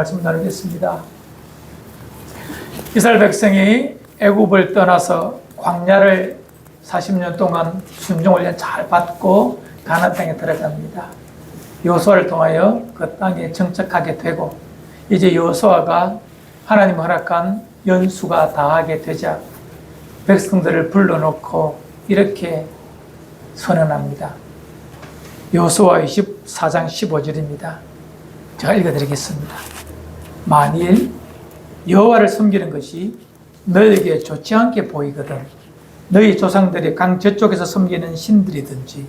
말씀 나누겠습니다. 이스라엘 백성이 애굽을 떠나서 광야를 40년 동안 순종을 잘 받고 가나안 땅에 들어갑니다. 여호수아를 통하여 그 땅에 정착하게 되고, 이제 여호수아가 하나님 허락한 연수가 다하게 되자 백성들을 불러놓고 이렇게 선언합니다. 여호수아 24장 15절입니다. 제가 읽어드리겠습니다. 만일 여호와를 섬기는 것이 너에게 좋지 않게 보이거든 너희 조상들이 강 저쪽에서 섬기는 신들이든지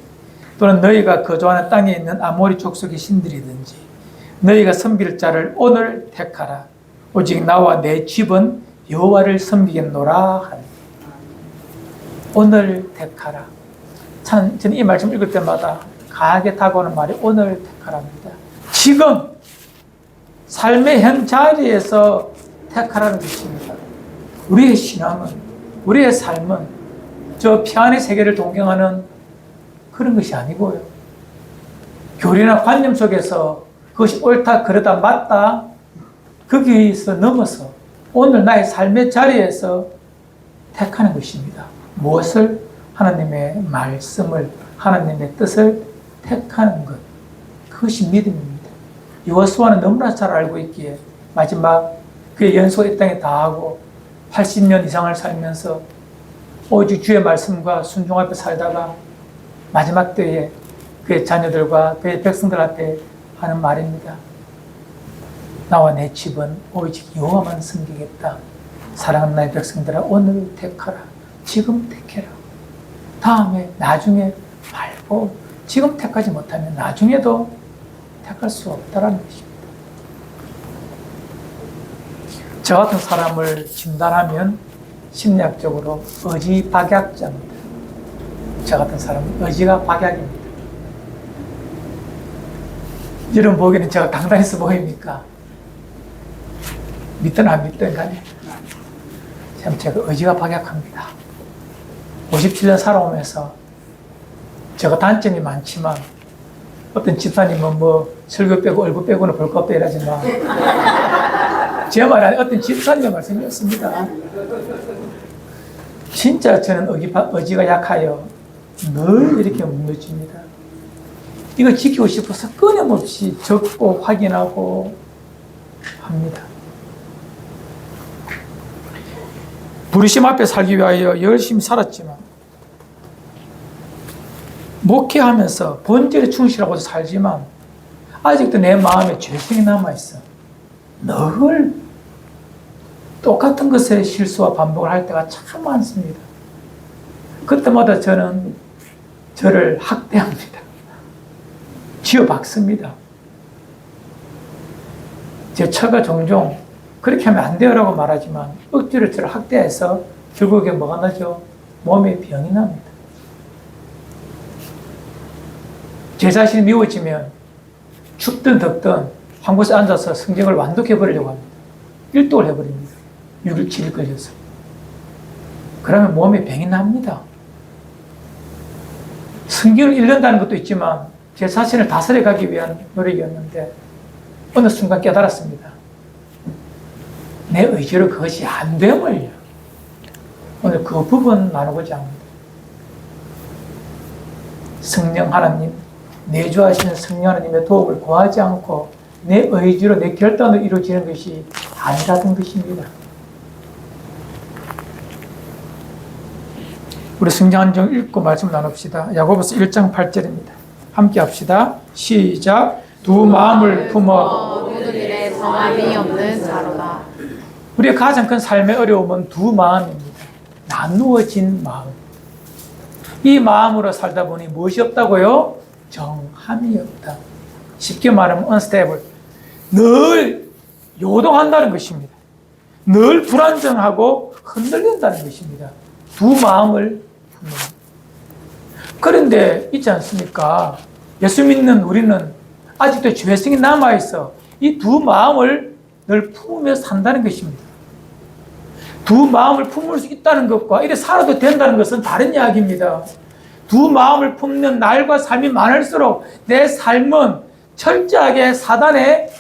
또는 너희가 거주하는 땅에 있는 아모리 족속의 신들이든지 너희가 섬길 자를 오늘 택하라. 오직 나와 내 집은 여호와를 섬기겠노라 하니. 오늘 택하라. 참 저는 이 말씀 읽을 때마다 강하게 다가오는 말이 오늘 택하랍니다. 지금 삶의 현 자리에서 택하라는 것입니다. 우리의 신앙은, 우리의 삶은 저 피안의 세계를 동경하는 그런 것이 아니고요. 교리나 관념 속에서 그것이 옳다, 그러다, 맞다, 거기에서 넘어서 오늘 나의 삶의 자리에서 택하는 것입니다. 무엇을? 하나님의 말씀을, 하나님의 뜻을 택하는 것. 그것이 믿음입니다. 여호수아는 너무나 잘 알고 있기에 마지막 그의 연수가 이 땅에 다하고 80년 이상을 살면서 오직 주의 말씀과 순종 앞에 살다가 마지막 때에 그의 자녀들과 그의 백성들한테 하는 말입니다. 나와 내 집은 오직 여호와만 섬기겠다. 사랑하는 나의 백성들아, 오늘 택하라. 지금 택해라. 다음에 나중에 말고 지금 택하지 못하면 나중에도 택할 수 없다는 것입니다. 저 같은 사람을 진단하면 심리학적으로 의지 박약자입니다. 저 같은 사람은 의지가 박약입니다. 여러분 보기에는 제가 강단해서 보입니까? 믿든 안 믿든 간에 참 제가 의지가 박약합니다. 57년 살아오면서 제가 단점이 많지만 어떤 집사님은 뭐 설교 빼고 얼굴 빼고는 볼 것 없다 이러지만 제 말이 아니라 어떤 집사님의 말씀이었습니다. 진짜 저는 의지가 약하여 늘 이렇게 무너집니다. 이거 지키고 싶어서 끊임없이 적고 확인하고 합니다. 부르심 앞에 살기 위하여 열심히 살았지만 목회하면서 본질에 충실하고 살지만 아직도 내 마음에 죄성이 남아있어. 늘 똑같은 것에 실수와 반복을 할 때가 참 많습니다. 그때마다 저는 저를 학대합니다. 쥐어박습니다. 제 처가 종종 그렇게 하면 안 돼요라고 말하지만 억지로 저를 학대해서 결국에 뭐가 나죠? 몸에 병이 납니다. 제 자신이 미워지면 춥든 덥든 한 곳에 앉아서 성경을 완독해버리려고 합니다. 일독을 해버립니다. 6일, 7일 걸려서. 그러면 몸에 병이 납니다. 성경을 읽는다는 것도 있지만 제 자신을 다스려 가기 위한 노력이었는데 어느 순간 깨달았습니다. 내 의지로 그것이 안 됨을 오늘 그 부분 나누고자 합니다. 성령 하나님, 내주하시는 성령 하나님의 도움을 구하지 않고 내 의지로 내 결단으로 이루어지는 것이 아니라는 것입니다. 우리 성경 한 장 읽고 말씀 나눕시다. 야고보서 1장 8절입니다. 함께 합시다. 시작. 두 마음을 품어 모든 일에 성함이 없는 자로다. 우리의 가장 큰 삶의 어려움은 두 마음입니다. 나누어진 마음. 이 마음으로 살다 보니 무엇이 없다고요? 정함이 없다. 쉽게 말하면 unstable. 늘 요동한다는 것입니다. 늘 불안정하고 흔들린다는 것입니다. 두 마음을 품는. 그런데 있지 않습니까? 예수 믿는 우리는 아직도 죄성이 남아있어 이 두 마음을 늘 품으며 산다는 것입니다. 두 마음을 품을 수 있다는 것과 이래 살아도 된다는 것은 다른 이야기입니다. 두 마음을 품는 날과 삶이 많을수록 내 삶은 철저하게 사단의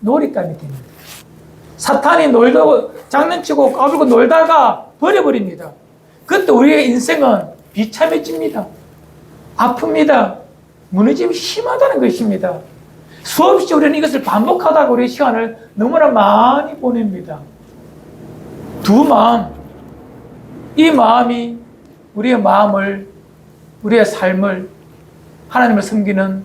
놀잇감이 됩니다. 사탄이 장난치고 까불고 놀다가 버려버립니다. 그때 우리의 인생은 비참해집니다. 아픕니다. 무너짐이 심하다는 것입니다. 수없이 우리는 이것을 반복하다가 우리의 시간을 너무나 많이 보냅니다. 두 마음, 이 마음이 우리의 마음을, 우리의 삶을, 하나님을 섬기는,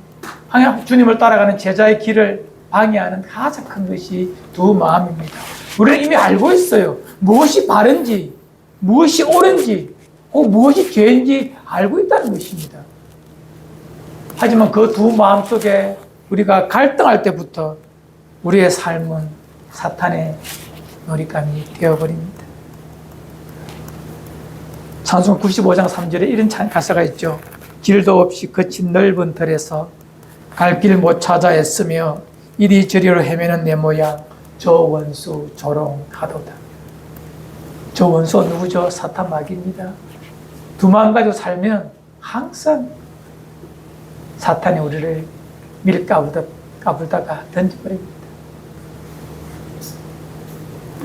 주님을 따라가는 제자의 길을 방해하는 가장 큰 것이 두 마음입니다. 우리는 이미 알고 있어요. 무엇이 바른지, 무엇이 옳은지, 혹 무엇이 죄인지 알고 있다는 것입니다. 하지만 그 두 마음 속에 우리가 갈등할 때부터 우리의 삶은 사탄의 놀잇감이 되어버립니다. 찬송 95장 3절에 이런 가사가 있죠. 길도 없이 거친 넓은 들에서 갈 길 못 찾아 애쓰며 이리저리로 헤매는 내 모양 저 원수 조롱하도다. 저 원수가 누구죠? 사탄 마귀입니다. 두 마음 가지고 살면 항상 사탄이 우리를 까불다가 던져버립니다.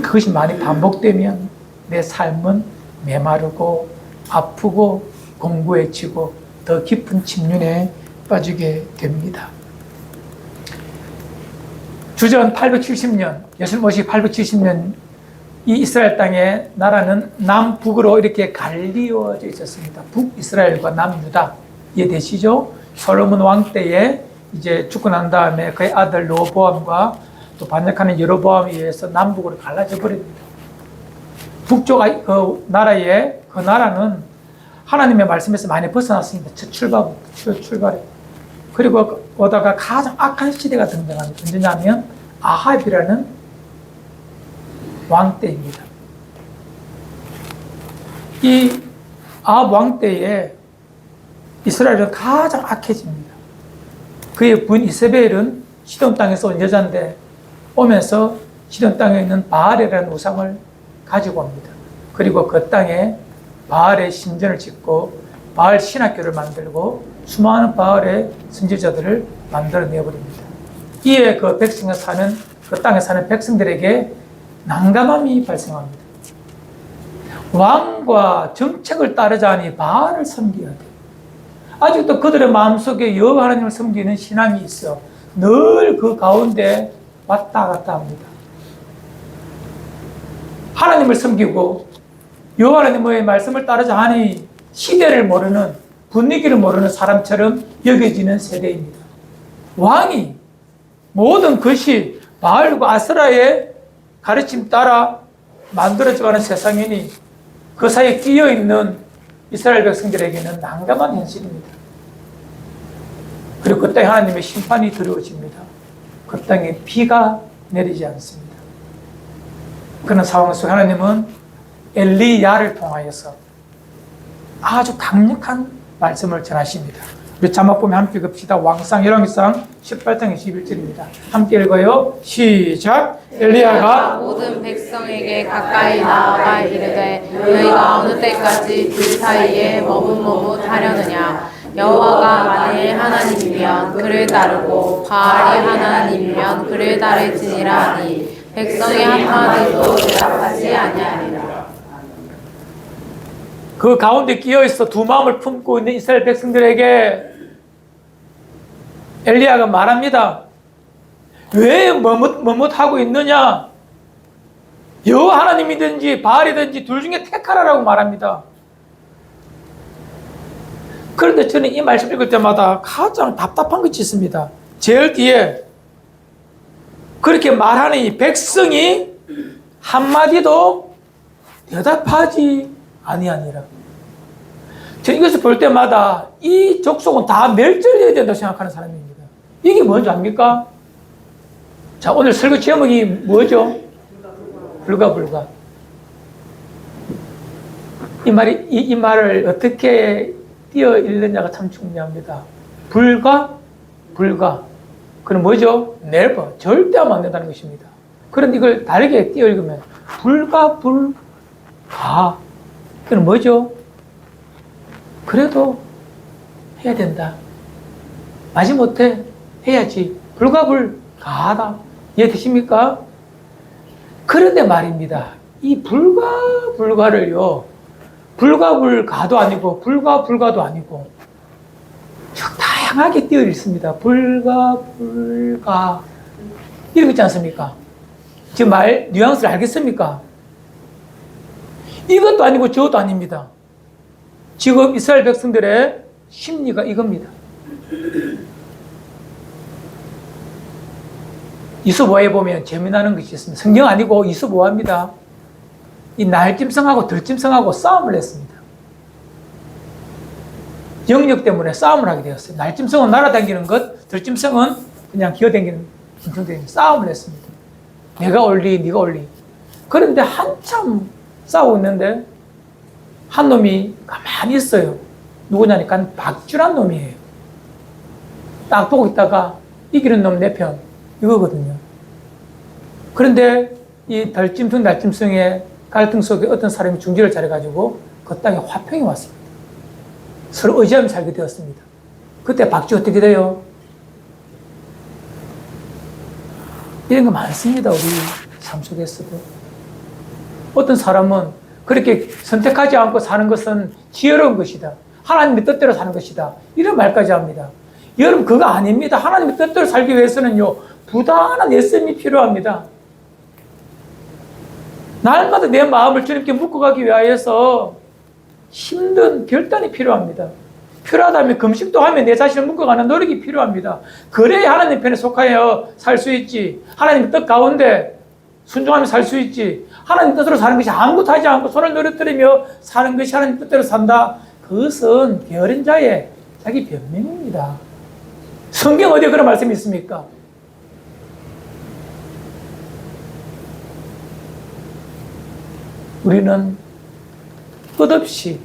그것이 많이 반복되면 내 삶은 메마르고 아프고 공고해지고 더 깊은 침륜에 빠지게 됩니다. 주전 870년, 예수님 오시기 870년 이 이스라엘 땅의 나라는 남북으로 이렇게 갈리어져 있었습니다. 북이스라엘과 남유다. 이해되시죠? 솔로몬 왕 때에 이제 죽고 난 다음에 그의 아들 로보암과 또 반역하는 여로보암에 의해서 남북으로 갈라져 버립니다. 북쪽 그 나라는 하나님의 말씀에서 많이 벗어났습니다. 첫 출발에. 그리고 오다가 가장 악한 시대가 등장합니다. 언제냐면 아합이라는 왕 때입니다. 이 아합 왕 때에 이스라엘은 가장 악해집니다. 그의 부인 이세벨은 시돈 땅에서 온 여자인데 오면서 시돈 땅에 있는 바알이라는 우상을 가지고 옵니다. 그리고 그 땅에 바알의 신전을 짓고 바알 신학교를 만들고 수많은 바알의 선지자들을 만들어내버립니다. 이에 그 땅에 사는 백성들에게 난감함이 발생합니다. 왕과 정책을 따르자 하니 바알을 섬겨야 돼. 아직도 그들의 마음속에 여호와 하나님을 섬기는 신앙이 있어 늘 그 가운데 왔다 갔다 합니다. 하나님을 섬기고 여호와 하나님의 말씀을 따르자 하니 시대를 모르는, 분위기를 모르는 사람처럼 여겨지는 세대입니다. 왕이 모든 것이 바알과 아스라의 가르침 따라 만들어져가는 세상이니 그 사이에 끼어있는 이스라엘 백성들에게는 난감한 현실입니다. 그리고 그 땅에 하나님의 심판이 두려워집니다. 그 땅에 비가 내리지 않습니다. 그런 상황 속에 하나님은 엘리야를 통하여서 아주 강력한 말씀을 전하십니다. 우리 자막 보면 함께 읽읍시다. 왕상 열왕기상 18장 21절입니다. 함께 읽어요. 시작. 엘리야가 모든 백성에게 가까이 나아가 이르되 너희가 어느 때까지 그 사이에 머뭇머뭇하려느냐. 여호와가 만일 하나님이면 그를 따르고 바알이 하나님이면 그를 따를지니라 하니 백성의 한마디도 대답하지 아니하리라. 그 가운데 끼어있어 두 마음을 품고 있는 이스라엘 백성들에게 엘리야가 말합니다. 왜 머뭇하고 있느냐? 여호와 하나님이든지 바알이든지 둘 중에 택하라라고 말합니다. 그런데 저는 이 말씀 읽을 때마다 가장 답답한 것이 있습니다. 제일 뒤에 그렇게 말하는 이 백성이 한마디도 대답하지 아니하니라. 저는 이것을 볼 때마다 이 족속은 다 멸절해야 된다고 생각하는 사람입니다. 이게 뭔지 압니까? 자, 오늘 설교 제목이 뭐죠? 불가. 이 말을 어떻게 띄어 읽느냐가 참 중요합니다. 불가. 그럼 뭐죠? never. 절대 하면 안 된다는 것입니다. 그런데 이걸 다르게 띄어 읽으면 불가. 그럼 뭐죠? 그래도 해야 된다. 마지못해 해야지. 불가불가하다. 이해되십니까? 그런데 말입니다. 이 불가불가를요, 불가불가도 아니고 불가불가도 아니고 다양하게 띄어 있습니다. 불가불가 이러고 있지 않습니까? 지금 말 뉘앙스를 알겠습니까? 이것도 아니고 저것도 아닙니다. 지금 이스라엘 백성들의 심리가 이겁니다. 이수보에 보면 재미나는 것이 있습니다. 성경 아니고 이수보합니다. 이 날짐승하고 들짐승하고 싸움을 했습니다. 영역 때문에 싸움을 하게 되었어요. 날짐승은 날아다니는 것, 들짐승은 그냥 기어다니는 짐승들이 싸움을 했습니다. 내가 올리, 네가 올리. 그런데 한참 싸우고 있는데 한 놈이 가만히 있어요. 누구냐니까 박주란 놈이에요. 딱 보고 있다가 이기는 놈 내 편, 이거거든요. 그런데 이 들짐승, 날짐승의 갈등 속에 어떤 사람이 중지를 잘해가지고 그 땅에 화평이 왔습니다. 서로 의지하며 살게 되었습니다. 그때 박쥐 어떻게 돼요? 이런 거 많습니다. 우리 삶 속에서도. 어떤 사람은 그렇게 선택하지 않고 사는 것은 지혜로운 것이다. 하나님의 뜻대로 사는 것이다. 이런 말까지 합니다. 여러분, 그거 아닙니다. 하나님의 뜻대로 살기 위해서는요, 부단한 애씀이 필요합니다. 날마다 내 마음을 주님께 묶어가기 위하여서 힘든 결단이 필요합니다. 필요하다면 금식도 하며 내 자신을 묶어가는 노력이 필요합니다. 그래야 하나님 편에 속하여 살 수 있지. 하나님의 뜻 가운데 순종하며 살 수 있지. 하나님 뜻으로 사는 것이 아무것도 하지 않고 손을 노릇뜨리며 사는 것이 하나님 뜻대로 산다. 그것은 게으른 자의 자기 변명입니다. 성경 어디에 그런 말씀이 있습니까? 우리는 끝없이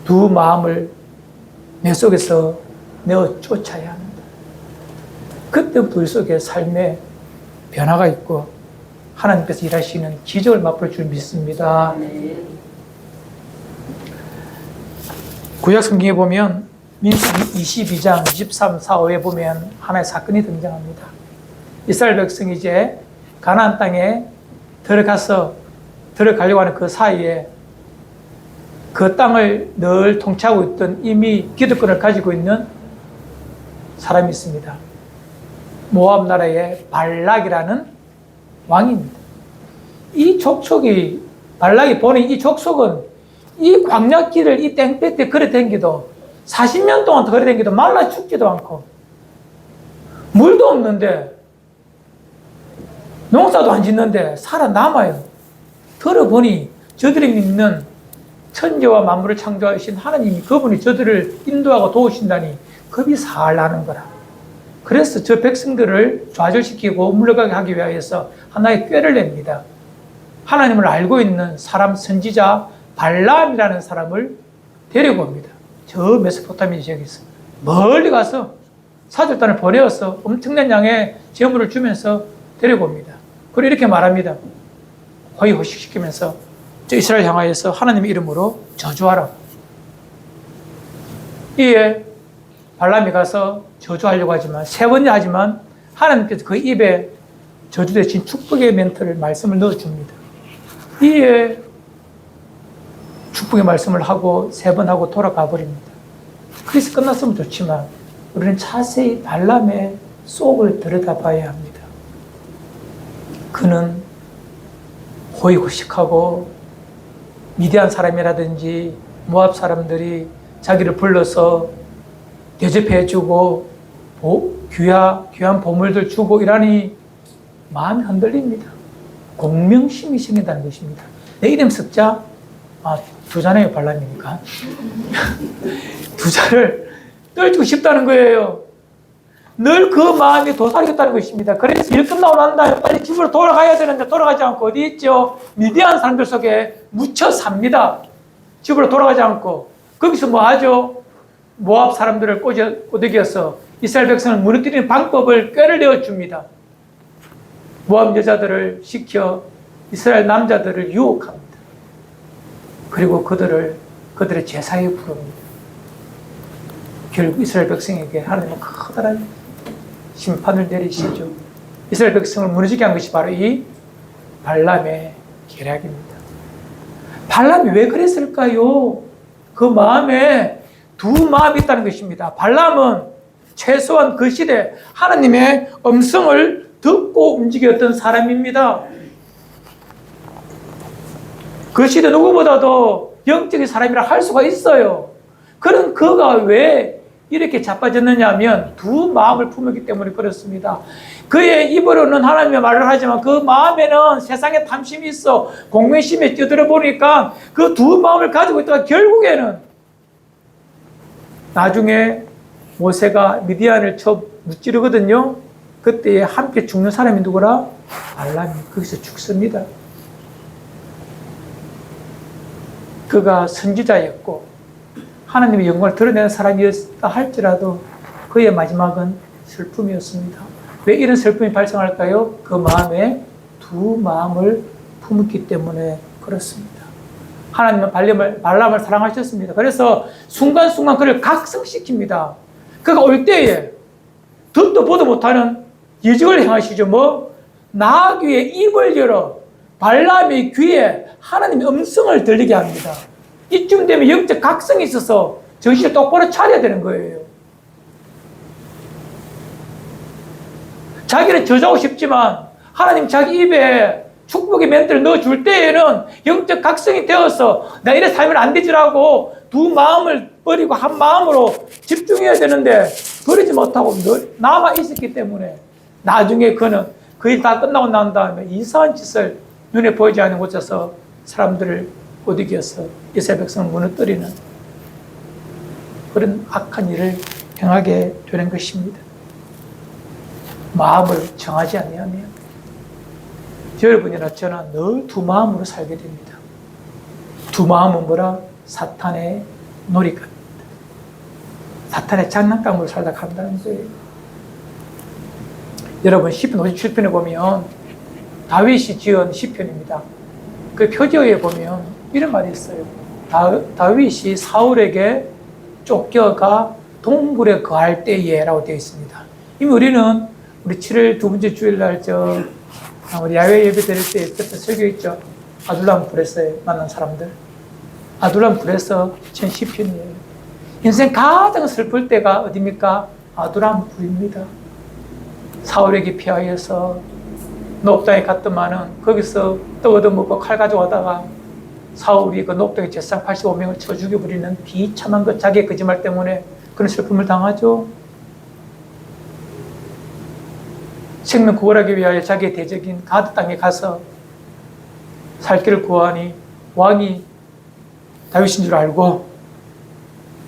두 마음을 내 속에서 내어 쫓아야 합니다. 그때부터 우리 속에 삶의 변화가 있고 하나님께서 일하시는 기적을 맛볼 줄 믿습니다. 구약 성경에 보면 민수기 22장 23, 4, 5에 보면 하나의 사건이 등장합니다. 이스라엘 백성이 이제 가나안 땅에 들어가려고 하는 그 사이에 그 땅을 늘 통치하고 있던 이미 기득권을 가지고 있는 사람이 있습니다. 모압 나라의 발락이라는 왕입니다. 이 족속이, 발락이 보는 이 족속은 이 광야길을 이 땡볕에 걸어 댕기도 40년 동안 걸어 댕기도 말라 죽지도 않고 물도 없는데 농사도 안 짓는데 살아남아요. 들어보니 저들이 믿는 천지와 만물을 창조하신 하나님이 그분이 저들을 인도하고 도우신다니 겁이 살 나는 거라. 그래서 저 백성들을 좌절시키고 물러가게 하기 위하여서 하나의 꾀를 냅니다. 하나님을 알고 있는 사람, 선지자 발람이라는 사람을 데리고 옵니다. 저 메소포타미아 지역에서 멀리 가서 사절단을 보내어서 엄청난 양의 재물을 주면서 데리고 옵니다. 그리고 이렇게 말합니다. 호의호식시키면서 저 이스라엘 향하여서 하나님의 이름으로 저주하라. 이에 발람이 가서 저주하려고 하지만 세 번이나 하지만 하나님께서 그 입에 저주 대신 축복의 멘트를 말씀을 넣어줍니다. 이에 축복의 말씀을 하고 세 번 하고 돌아가 버립니다. 그래서 끝났으면 좋지만 우리는 자세히 발람의 속을 들여다봐야 합니다. 그는 호의호식하고 미디안 사람이라든지 모압 사람들이 자기를 불러서 대접해주고 귀한 보물들 주고 이러니 마음이 흔들립니다. 공명심이 생긴다는 것입니다. 내 이름 썩자? 두 자네요, 발람이니까. 두 자를 떨치고 싶다는 거예요. 늘 그 마음이 도사리겠다는 것입니다. 그래서 일 끝나고 난 다음에 빨리 집으로 돌아가야 되는데 돌아가지 않고 어디 있죠? 미디안 사람들 속에 묻혀 삽니다. 집으로 돌아가지 않고. 거기서 뭐 하죠? 모압 사람들을 꼬드겨서 이스라엘 백성을 무너뜨리는 방법을 꾀를 내어줍니다. 모압 여자들을 시켜 이스라엘 남자들을 유혹합니다. 그리고 그들의 제사에 부릅니다. 결국 이스라엘 백성에게 하나님은 커다란 심판을 내리시죠. 이스라엘 백성을 무너지게 한 것이 바로 이 발람의 계략입니다. 발람이 왜 그랬을까요? 그 마음에 두 마음이 있다는 것입니다. 발람은 최소한 그 시대 하나님의 음성을 듣고 움직였던 사람입니다. 그 시대 누구보다도 영적인 사람이라 할 수가 있어요. 그런 그가 왜 이렇게 자빠졌느냐 하면 두 마음을 품었기 때문에 그렇습니다. 그의 입으로는 하나님의 말을 하지만 그 마음에는 세상에 탐심이 있어 공매심에 뛰어들어 보니까 그 두 마음을 가지고 있다가 결국에는 나중에 모세가 미디안을 쳐 무찌르거든요. 그때 함께 죽는 사람이 누구라? 발람이 거기서 죽습니다. 그가 선지자였고 하나님의 영광을 드러내는 사람이었다 할지라도 그의 마지막은 슬픔이었습니다. 왜 이런 슬픔이 발생할까요? 그 마음에 두 마음을 품었기 때문에 그렇습니다. 하나님은 발람을 사랑하셨습니다. 그래서 순간순간 그를 각성시킵니다. 그가 올 때에 듣도 보도 못하는 예적을 행하시죠. 뭐? 나귀의 입을 열어 발람의 귀에 하나님의 음성을 들리게 합니다. 이쯤 되면 영적 각성이 있어서 정신을 똑바로 차려야 되는 거예요. 자기는 저주하고 싶지만 하나님 자기 입에 축복의 멘트를 넣어줄 때에는 영적 각성이 되어서 나 이래 살면 안 되지라고 두 마음을 버리고 한 마음으로 집중해야 되는데 그러지 못하고 남아있었기 때문에 나중에 그는 그 일 다 끝나고 난 다음에 이상한 짓을 눈에 보이지 않는 곳에서 사람들을 못 이겨서 이스라엘 백성을 무너뜨리는 그런 악한 일을 행하게 되는 것입니다. 마음을 정하지 아니하면 여러분이나 저나 늘 두 마음으로 살게 됩니다. 두 마음은 뭐라? 사탄의 놀이감입니다. 사탄의 장난감으로 살다 간다는 거예요. 여러분 시편 57편에 보면 다윗이 지은 시편입니다. 그 표지어에 보면 이런 말이 있어요. 다윗이 사울에게 쫓겨가 동굴에 거할 때에 라고 되어 있습니다. 이미 우리는 우리 7월 두 번째 주일날 우리 야외 예배 드릴 때 그때 설교했죠. 아둘람 불에서 만난 사람들. 아둘람 불에서 전 시편이에요. 인생 가장 슬플 때가 어디입니까? 아둘람 불입니다. 사울에게 피하여서 녹당에 갔더만은 거기서 떡 얻어먹고 칼 가져오다가 사울이 그 녹당에 제사장 85명을 쳐 죽여버리는 비참한 것 자기의 거짓말 때문에 그런 슬픔을 당하죠. 생명 구원하기 위하여 자기의 대적인 가드 땅에 가서 살 길을 구하니 왕이 다윗인 줄 알고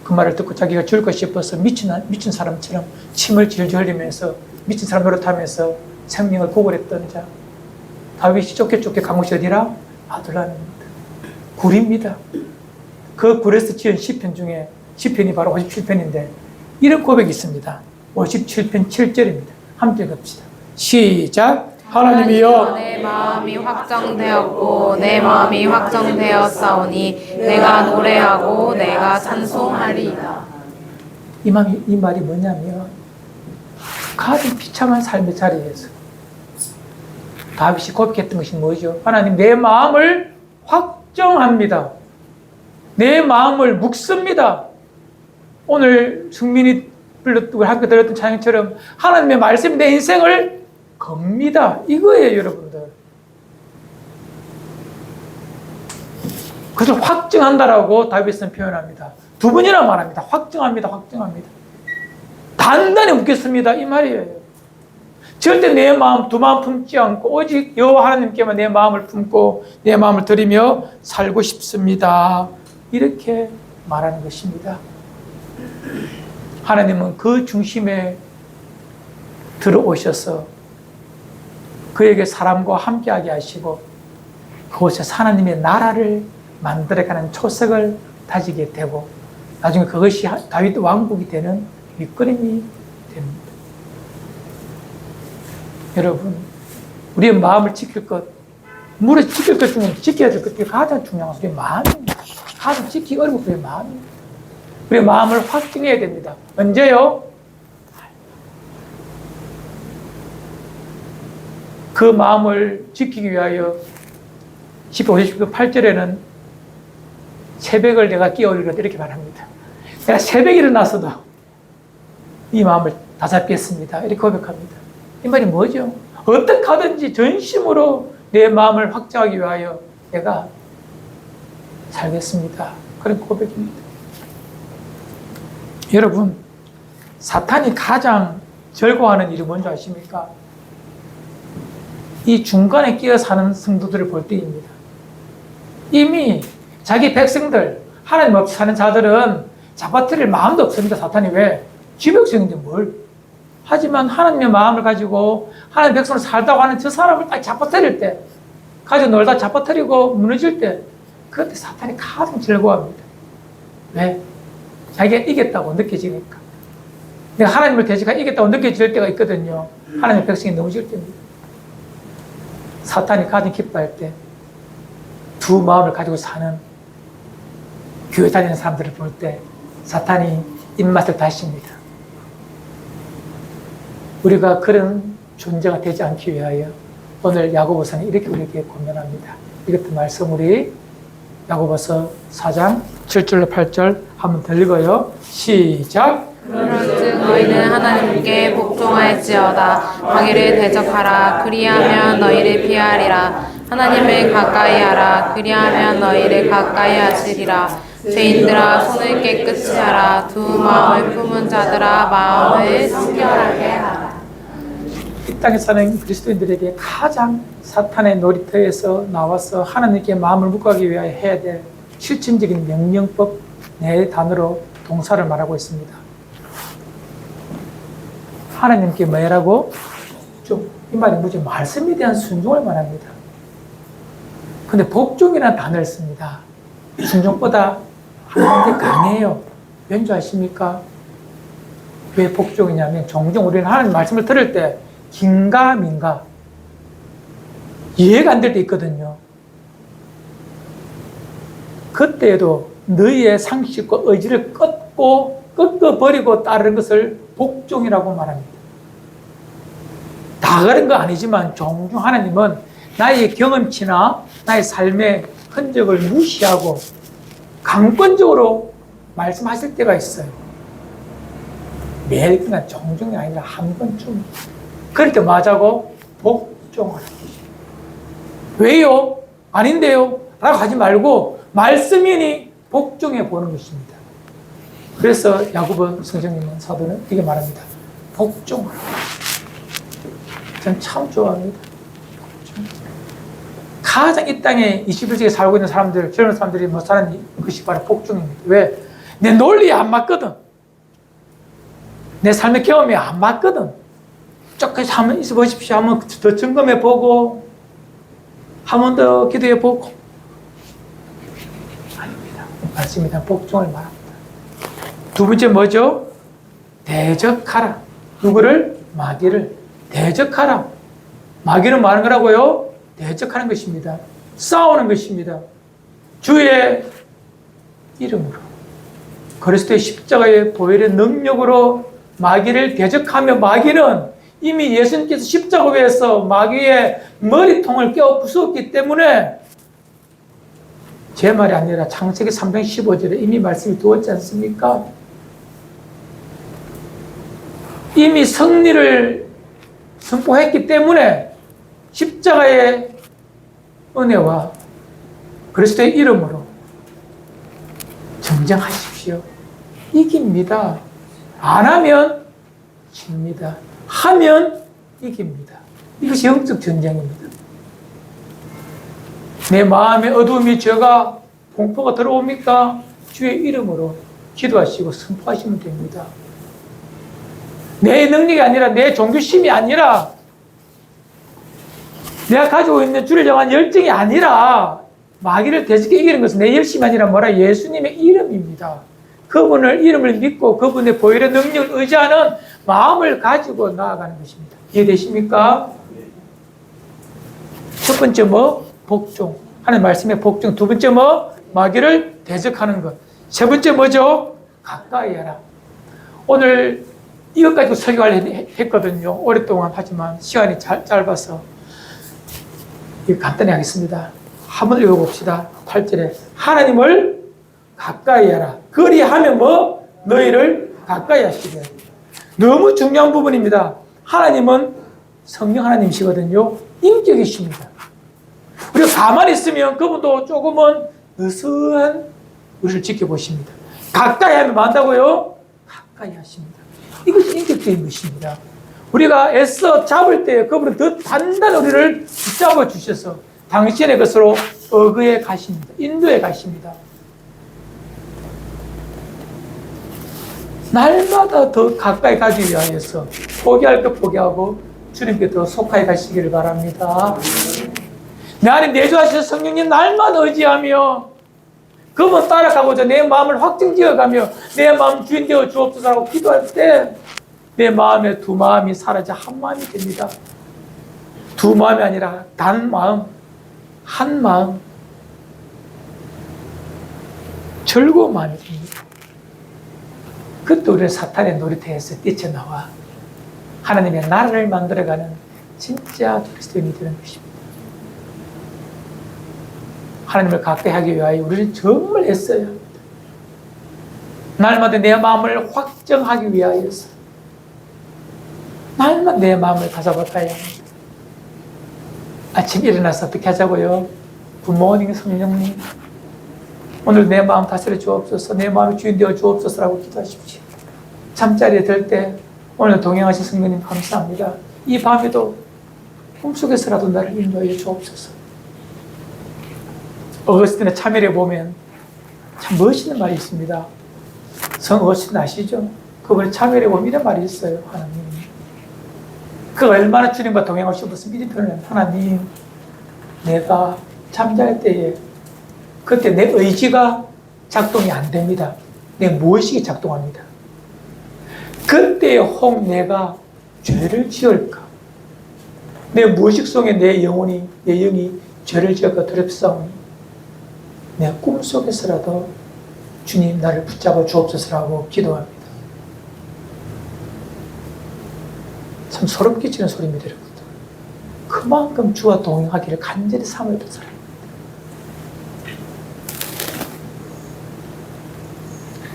그 말을 듣고 자기가 죽을 것 싶어서 미친 사람처럼 침을 질질 흘리면서 미친 사람 노릇하면서 생명을 구걸했던 자. 다윗이 쫓겨 간 곳이 어디라? 아둘람입니다. 굴입니다. 그 굴에서 지은 시편 중에 시편이 바로 57편인데 이런 고백이 있습니다. 57편 7절입니다. 함께 읽읍시다. 시작. 하나님이여 내 마음이 확정되었고 내 마음이 확정되었사오니 내가 노래하고 내가 찬송하리이다. 이 말이 뭐냐면 가장 비참한 삶의 자리에서 다윗이 고백했던 것이 뭐죠? 하나님 내 마음을 확정합니다. 내 마음을 묵습니다. 오늘 승민이 불렀고 함께 들었던 찬양처럼 하나님의 말씀이 내 인생을 겁니다. 이거예요, 여러분들. 그래서 확증한다라고 다윗은 표현합니다. 두 번이나 말합니다. 확증합니다. 확증합니다. 단단히 묵겠습니다. 이 말이에요. 절대 내 마음 두 마음 품지 않고 오직 여호와 하나님께만 내 마음을 품고 내 마음을 드리며 살고 싶습니다. 이렇게 말하는 것입니다. 하나님은 그 중심에 들어오셔서 그에게 사람과 함께하게 하시고 그곳에서 하나님의 나라를 만들어가는 초석을 다지게 되고 나중에 그것이 다윗 왕국이 되는 밑거름이 됩니다. 여러분, 우리의 마음을 지킬 것, 물에 지킬 것 중에 지켜야 될 것이 가장 중요한 것이 우리의 마음입니다. 가장 지키기 어려운 것이 우리의 마음입니다. 우리의 마음을 확증해야 됩니다. 언제요? 그 마음을 지키기 위하여 10편 8절에는 새벽을 내가 끼어올리라 이렇게 말합니다. 내가 새벽에 일어나서도 이 마음을 다잡겠습니다. 이렇게 고백합니다. 이 말이 뭐죠? 어떻게 하든지 전심으로 내 마음을 확장하기 위하여 내가 살겠습니다. 그런 고백입니다. 여러분, 사탄이 가장 즐거워하는 일이 뭔지 아십니까? 이 중간에 끼어 사는 성도들을 볼 때입니다. 이미 자기 백성들, 하나님 없이 사는 자들은 잡아뜨릴 마음도 없습니다. 사탄이 왜? 지 백성인데 뭘? 하지만 하나님의 마음을 가지고 하나님 백성을 살다고 하는 저 사람을 딱 잡아뜨릴 때, 가지고 놀다 잡아뜨리고 무너질 때, 그때 사탄이 가장 즐거워합니다. 왜? 자기가 이겼다고 느껴지니까. 내가 하나님을 대적하 이겼다고 느껴질 때가 있거든요. 하나님의 백성이 넘어질 때입니다. 사탄이 가장 기뻐할 때, 두 마음을 가지고 사는 교회 다니는 사람들을 볼 때 사탄이 입맛을 다십니다. 우리가 그런 존재가 되지 않기 위하여 오늘 야고보서는 이렇게 우리에게 권면합니다. 이것도 말씀 우리 야고보서 4장 7절로 8절 한번 더 읽어요. 시작. 그런즉 너희는 하나님께 복종할지어다. 마귀를 대적하라. 그리하면 너희를 피하리라. 하나님을 가까이 하라. 그리하면 너희를 가까이 하시리라. 죄인들아 손을 깨끗이 하라. 두 마음을 품은 자들아 마음을 청결하게 하라. 이 땅에 사는 그리스도인들에게 가장 사탄의 놀이터에서 나와서 하나님께 마음을 묶어가기 위하여 해야 될 실천적인 명령법 네 단어로 동사를 말하고 있습니다. 하나님께 뭐라고? 이 말이 뭐죠? 말씀에 대한 순종을 말합니다. 근데 복종이라는 단어를 씁니다. 순종보다 하나님께 강해요. 왠지 아십니까? 왜 복종이냐면 종종 우리는 하나님 말씀을 들을 때 긴가민가 이해가 안 될 때 있거든요. 그때에도 너희의 상식과 의지를 꺾어버리고 따르는 것을 복종이라고 말합니다. 다 그런 거 아니지만 종종 하나님은 나의 경험치나 나의 삶의 흔적을 무시하고 강권적으로 말씀하실 때가 있어요. 매일 그냥 종종이 아니라 한 번쯤. 그럴 때 맞아고 복종하는 것입니다. 왜요? 아닌데요? 라고 하지 말고 말씀이니 복종해 보는 것입니다. 그래서 야고보 성령님은 사도는 이게 말합니다. 복종하라. 전 참 좋아합니다. 가장 이 땅에 21세기에 살고 있는 사람들, 젊은 사람들이 못 사는 것이 바로 복종입니다. 왜? 내 논리에 안 맞거든. 내 삶의 경험이 안 맞거든. 조금 한번 있어 보십시오. 한번 더 점검해 보고, 한 번 더 기도해 보고. 아닙니다. 말씀에 대한 복종을 말합니다. 두 번째 뭐죠? 대적하라. 누구를? 마귀를. 대적하라. 마귀는 뭐 하는 거라고요? 대적하는 것입니다. 싸우는 것입니다. 주의 이름으로. 그리스도의 십자가의 보혈의 능력으로 마귀를 대적하며 마귀는 이미 예수님께서 십자가 위에서 마귀의 머리통을 깨어 부수었기 때문에 제 말이 아니라 창세기 3장 15절에 이미 말씀이 두었지 않습니까? 이미 승리를 선포했기 때문에 십자가의 은혜와 그리스도의 이름으로 전쟁하십시오. 이깁니다. 안 하면 집니다. 하면 이깁니다. 이것이 영적 전쟁입니다. 내 마음에 어두움이 죄가 공포가 들어옵니까? 주의 이름으로 기도하시고 선포하시면 됩니다. 내 능력이 아니라 내 종교심이 아니라 내가 가지고 있는 주를 향한 열정이 아니라 마귀를 대적해 이기는 것은 내 열심이 아니라 뭐라? 예수님의 이름입니다. 그분을 이름을 믿고 그분의 보혈의 능력을 의지하는 마음을 가지고 나아가는 것입니다. 이해되십니까? 첫 번째 뭐? 복종. 하나님 말씀의 복종. 두 번째 뭐? 마귀를 대적하는 것. 세 번째 뭐죠? 가까이 해라. 오늘 이것 가지고 설교를 했거든요. 오랫동안 하지만 시간이 짧아서 이거 간단히 하겠습니다. 한번 읽어봅시다. 8절에 하나님을 가까이 하라. 그리하면 뭐? 너희를 가까이 하시게. 너무 중요한 부분입니다. 하나님은 성령 하나님이시거든요. 인격이십니다. 우리가 가만히 있으면 그분도 조금은 느슨한 우리를 지켜보십니다. 가까이 하면 뭐 한다고요? 가까이 하십니다. 이것이 인격적인 것입니다. 우리가 애써 잡을 때 그분은 더 단단히 우리를 붙잡아 주셔서 당신의 것으로 어그에 가십니다. 인도에 가십니다. 날마다 더 가까이 가기 위하여서 포기할 것 포기하고 주님께 더 속하게 가시기를 바랍니다. 내 안에 내주하신 성령님 날마다 의지하며 그분 따라가고자 내 마음을 확증지어가며 내 마음 주인 되어 주옵소서라고 기도할 때 내 마음에 두 마음이 사라져 한 마음이 됩니다. 두 마음이 아니라 단 마음, 한 마음, 즐거운 마음이 됩니다. 그때 우리는 사탄의 놀이터에서 뛰쳐나와 하나님의 나라를 만들어가는 진짜 그리스도인이 되는 것입니다. 하나님을 가까이 하기 위하여 우리는 정말 애써야 합니다. 날마다 내 마음을 확정하기 위하여서 날마다 내 마음을 다잡아가야 합니다. 아침 일어나서 어떻게 하자고요? 굿모닝 성령님, 오늘 내 마음 다스려 주옵소서, 내 마음의 주인 되어 주옵소서라고 기도하십시오. 잠자리에 들 때 오늘 동행하신 성령님 감사합니다. 이 밤에도 꿈속에서라도 나를 인도하여 주옵소서. 어거스틴의 참회를 보면 참 멋있는 말이 있습니다. 성 어거스틴 아시죠? 그분의 참회를 보면 이런 말이 있어요. 하나님, 그 얼마나 주님과 동행하고 싶어서 미리 표현한 하나님, 내가 잠잘 때에 그때 내 의지가 작동이 안 됩니다. 내 무의식이 작동합니다. 그때 혹 내가 죄를 지을까? 내 무의식 속에 내 영혼이, 내 영이 죄를 지을까 두렵사오니 내 꿈속에서라도 주님 나를 붙잡아 주옵소서라고 기도합니다. 참 소름 끼치는 소리입니다, 여러분들. 그만큼 주와 동행하기를 간절히 삼을 던 사람입니다.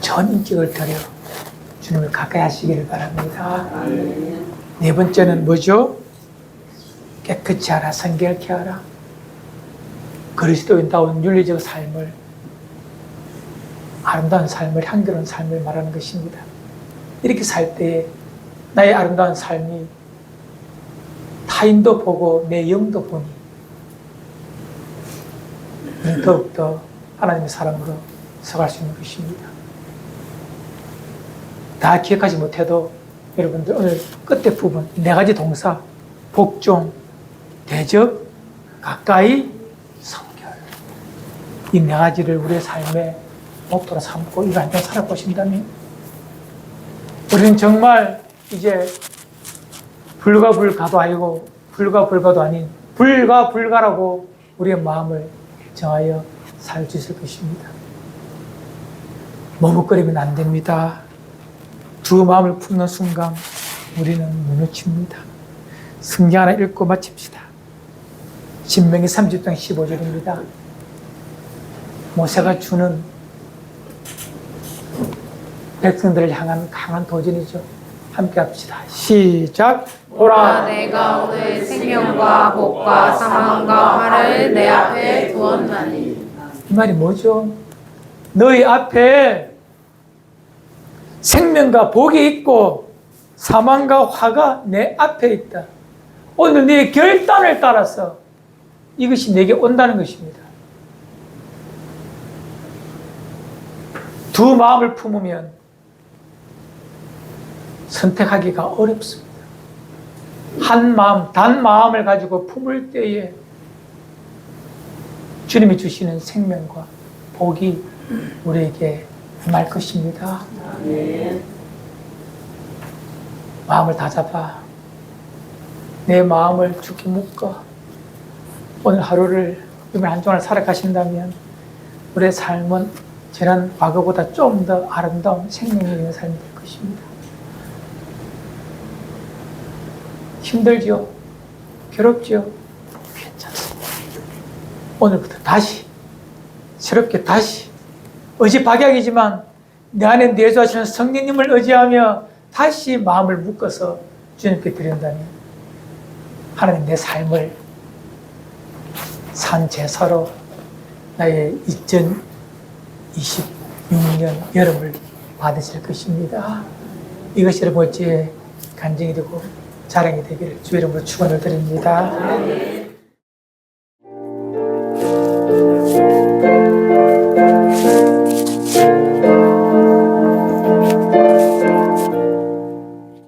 전 인격을 들여 주님을 가까이 하시기를 바랍니다. 네 번째는 뭐죠? 깨끗이 하라, 성결케 하라. 그리스도인다운 윤리적 삶을, 아름다운 삶을, 향기로운 삶을 말하는 것입니다. 이렇게 살 때에 나의 아름다운 삶이 타인도 보고 내 영도 보니 더욱더 하나님의 사람으로 서갈 수 있는 것입니다. 다 기억하지 못해도 여러분들 오늘 끝에 부분 네 가지 동사, 복종, 대적, 가까이, 성결, 이 네 가지를 우리의 삶의 모토로 삼고 이거 한 번 살아보신다면 우리는 정말 이제 불가 불가도 아니고 불가 불가도 아닌 불가 불가라고 우리의 마음을 정하여 살 수 있을 것입니다. 머뭇거리면 안 됩니다. 두 마음을 품는 순간 우리는 무너집니다. 성경 하나 읽고 마칩시다. 신명기 30장 15절입니다. 모세가 주는 백성들을 향한 강한 도전이죠. 함께 합시다. 시작. 오라, 내가 오늘 생명과 복과 사망과 화를 내 앞에 두었나니. 이 말이 뭐죠? 너희 앞에 생명과 복이 있고 사망과 화가 내 앞에 있다. 오늘 네 결단을 따라서 이것이 내게 온다는 것입니다. 두 마음을 품으면 선택하기가 어렵습니다. 한 마음, 단 마음을 가지고 품을 때에 주님이 주시는 생명과 복이 우리에게 임할 것입니다. 마음을 다잡아 내 마음을 주께 묶어 오늘 하루를 이번 한 주간을 살아가신다면 우리의 삶은 지난 과거보다 좀 더 아름다운 생명이 있는 삶이 될 것입니다. 힘들지요? 괴롭지요? 괜찮습니다. 오늘부터 다시 새롭게 다시 의지 박약이지만 내 안에 내주하시는 성령님을 의지하며 다시 마음을 묶어서 주님께 드린다면 하나님 내 삶을 산 제사로 나의 2026년 여름을 받으실 것입니다. 이것이 여러분 어찌 간증이 되고 자랑이 되기를 주의 이름으로 축원을 드립니다.